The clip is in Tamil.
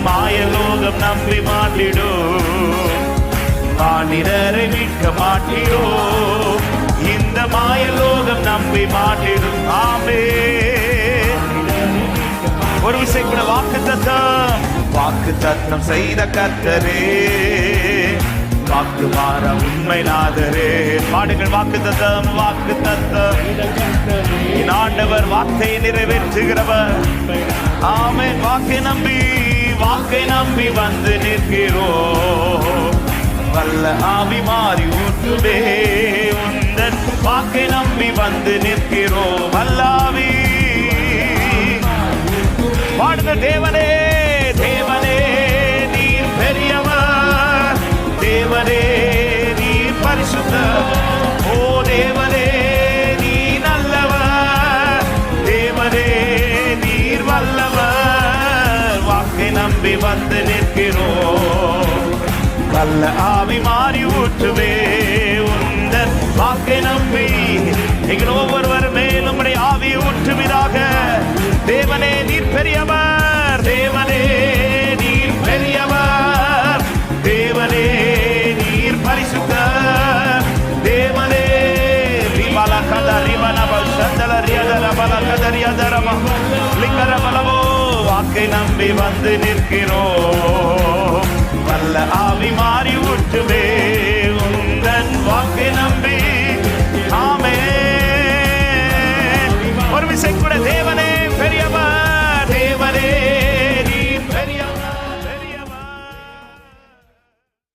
மாயலோகம் நம்பி மாட்டிடும், மானிடரை மீட்க மாட்டிடும், இந்த மாயலோகம் நம்பி மாட்டிடும். ஆமென். ஒரு விஷயம் கூட வாக்கு தத்தம் செய்த கர்த்தரே, வாக்கு மாற உண்மை நாதரே. பாடுங்கள் வாக்கு தத்தம் என் ஆண்டவர் வார்த்தையை நிறைவேற்றுகிறவர். ஆமென். வாக்கை நம்பி வந்து நிற்கிறோம், வல்ல ஆவி மாறி ஊற்றுவே உந்தன் வாக்கை நம்பி வந்து நிற்கிறோம். வல்லாவி பாடுங்க. தேவனே தேவனே நீர் பெரியவர், தேவனே நீர் பரிசுத்தர், ஓ தேவனே நீ நல்லவர், தேவனே நீர் வல்லவர். வாக்கை நம்பி வந்து நிற்கிறோம், வல்ல ஆவி மாறி ஊற்றுவே உந்தன் வாக்கை நம்பி. எங்கள் ஒவ்வொருவர் மேலும் உம்முடைய ஆவியை ஊற்றுவீராக. தேவனே நீர் பெரியவர், தேவனே நீர் பெரியவர், தேவனே நீர் பரிசுத்தர், தேவனே வாக்கை நம்பி வந்து நிற்கிறோம், வல்ல ஆவி மாறி ஊற்றுவே